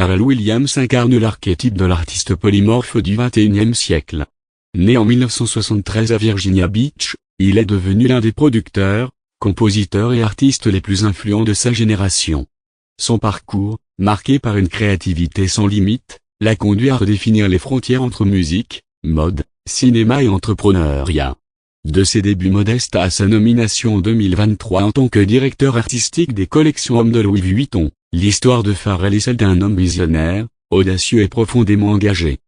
Pharrell Williams incarne l'archétype de l'artiste polymorphe du XXIe siècle. Né en 1973 à Virginia Beach, il est devenu l'un des producteurs, compositeurs et artistes les plus influents de sa génération. Son parcours, marqué par une créativité sans limite, l'a conduit à redéfinir les frontières entre musique, mode, cinéma et entrepreneuriat. De ses débuts modestes à sa nomination en 2023 en tant que directeur artistique des collections hommes de Louis Vuitton, l'histoire de Pharrell est celle d'un homme visionnaire, audacieux et profondément engagé.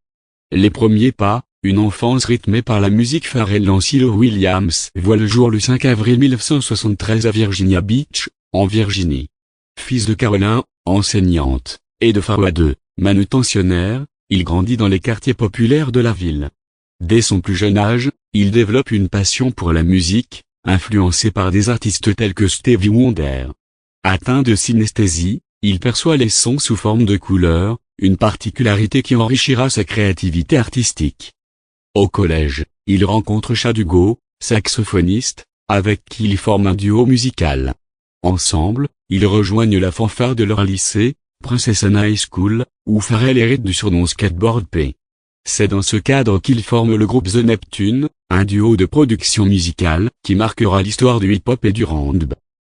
Les premiers pas, une enfance rythmée par la musique. Pharrell Lancilo Williams voit le jour le 5 avril 1973 à Virginia Beach, en Virginie. Fils de Caroline, enseignante, et de Fawad, manutentionnaire, il grandit dans les quartiers populaires de la ville. Dès son plus jeune âge, il développe une passion pour la musique, influencé par des artistes tels que Stevie Wonder. Atteint de synesthésie, il perçoit les sons sous forme de couleurs, une particularité qui enrichira sa créativité artistique. Au collège, il rencontre Chad Hugo, saxophoniste, avec qui il forme un duo musical. Ensemble, ils rejoignent la fanfare de leur lycée, Princess Anne High School, où Pharrell hérite du surnom Skateboard P. C'est dans ce cadre qu'ils forment le groupe The Neptunes, un duo de production musicale qui marquera l'histoire du hip-hop et du R&B.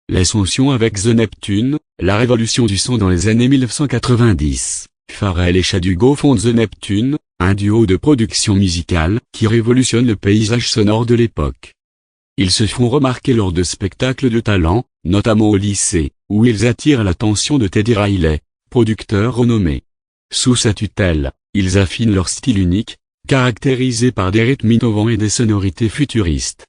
L'ascension avec The Neptunes, la révolution du son dans les années 1990. Pharrell et Chad Hugo fondent The Neptunes, un duo de production musicale qui révolutionne le paysage sonore de l'époque. Ils se font remarquer lors de spectacles de talent, notamment au lycée, où ils attirent l'attention de Teddy Riley, producteur renommé. Sous sa tutelle, ils affinent leur style unique, caractérisé par des rythmes innovants et des sonorités futuristes.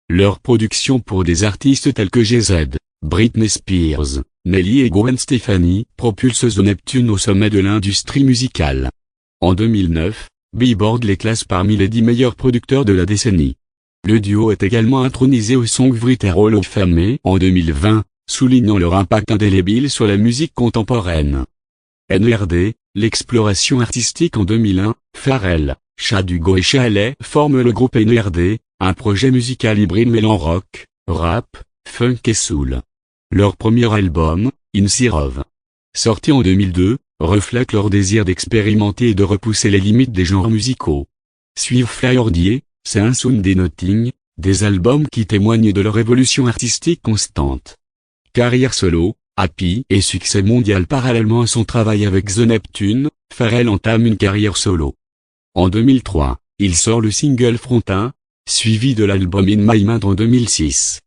Leur production pour des artistes tels que Jay-Z, Britney Spears, Nelly et Gwen Stefani propulse The Neptunes au sommet de l'industrie musicale. En 2009, Billboard les classe parmi les 10 meilleurs producteurs de la décennie. Le duo est également intronisé au Songwriter Hall of Fame en 2020, soulignant leur impact indélébile sur la musique contemporaine. NERD, l'exploration artistique en 2001, Pharrell, Chad Hugo et Chalet forment le groupe NERD, un projet musical hybride mêlant rock, rap, funk et soul. Leur premier album, In Sirov, sorti en 2002, reflète leur désir d'expérimenter et de repousser les limites des genres musicaux. Suivent Fly or Die, C'est un Sunday Nothing, des albums qui témoignent de leur évolution artistique constante. Carrière solo, Happy et succès mondial. Parallèlement à son travail avec The Neptunes, Pharrell entame une carrière solo. En 2003, il sort le single Frontin, suivi de l'album In My Mind en 2006.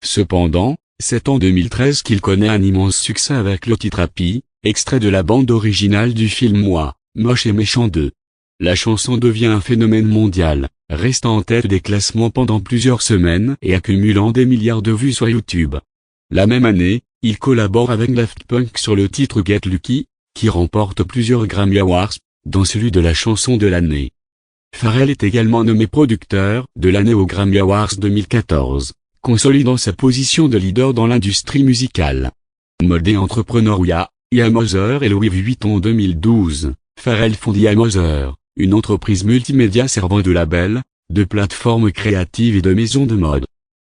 Cependant, c'est en 2013 qu'il connaît un immense succès avec le titre Happy, extrait de la bande originale du film Moi, Moche et Méchant 2. La chanson devient un phénomène mondial, restant en tête des classements pendant plusieurs semaines et accumulant des milliards de vues sur YouTube. La même année, il collabore avec Daft Punk sur le titre Get Lucky, qui remporte plusieurs Grammy Awards, dont celui de la chanson de l'année. Pharrell est également nommé producteur de l'année aux Grammy Awards 2014, consolidant sa position de leader dans l'industrie musicale. Mode et entrepreneuriat, Ian Moser et Louis Vuitton en 2012, Pharrell fonde Ian Moser, une entreprise multimédia servant de label, de plateforme créative et de maison de mode.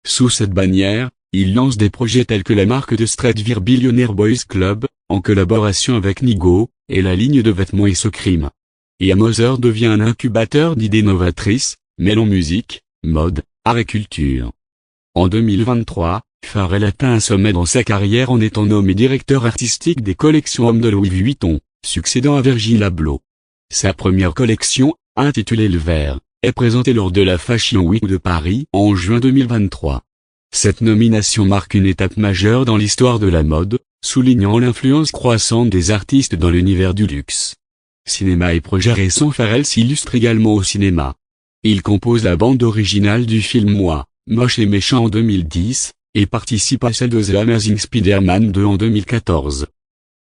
Sous cette bannière, il lance des projets tels que la marque de streetwear Billionaire Boys Club, en collaboration avec Nigo, et la ligne de vêtements Isocrim. Ian Moser devient un incubateur d'idées novatrices, mêlant musique, mode, art et culture. En 2023, Pharrell atteint un sommet dans sa carrière en étant nommé directeur artistique des collections hommes de Louis Vuitton, succédant à Virgil Abloh. Sa première collection, intitulée Le Vert, est présentée lors de la Fashion Week de Paris en juin 2023. Cette nomination marque une étape majeure dans l'histoire de la mode, soulignant l'influence croissante des artistes dans l'univers du luxe. Cinéma et projets récents. Pharrell s'illustre également au cinéma. Il compose la bande originale du film Moi, Moche et Méchant en 2010, et participe à celle de The Amazing Spider-Man 2 en 2014.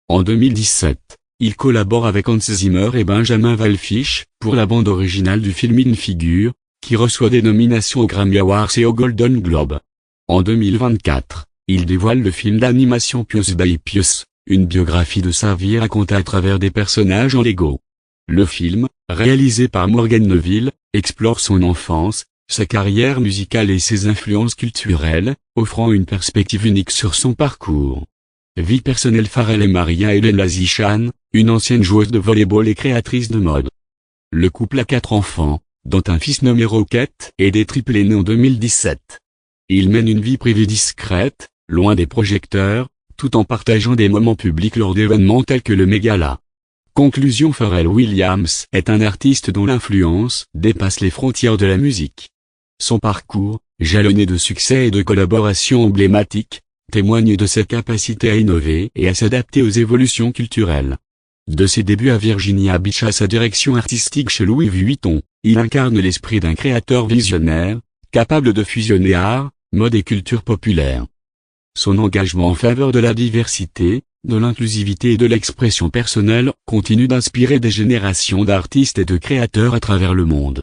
En 2017, il collabore avec Hans Zimmer et Benjamin Wallfisch pour la bande originale du film In Figure, qui reçoit des nominations aux Grammy Awards et aux Golden Globes. En 2024, il dévoile le film d'animation Pius by Pius, une biographie de sa vie racontée à travers des personnages en Lego. Le film, réalisé par Morgan Neville, explore son enfance, sa carrière musicale et ses influences culturelles, offrant une perspective unique sur son parcours. Vie personnelle. Pharrell et Maria-Hélène Lazichan, une ancienne joueuse de volley-ball et créatrice de mode. Le couple a 4 enfants, dont un fils nommé Rocket et des triplés nés en 2017. Ils mènent une vie privée discrète, loin des projecteurs, tout en partageant des moments publics lors d'événements tels que le Met-Gala. Conclusion. Pharrell Williams est un artiste dont l'influence dépasse les frontières de la musique. Son parcours, jalonné de succès et de collaborations emblématiques, témoigne de sa capacité à innover et à s'adapter aux évolutions culturelles. De ses débuts à Virginia Beach à sa direction artistique chez Louis Vuitton, il incarne l'esprit d'un créateur visionnaire, capable de fusionner art, mode et culture populaire. Son engagement en faveur de la diversité, de l'inclusivité et de l'expression personnelle continue d'inspirer des générations d'artistes et de créateurs à travers le monde.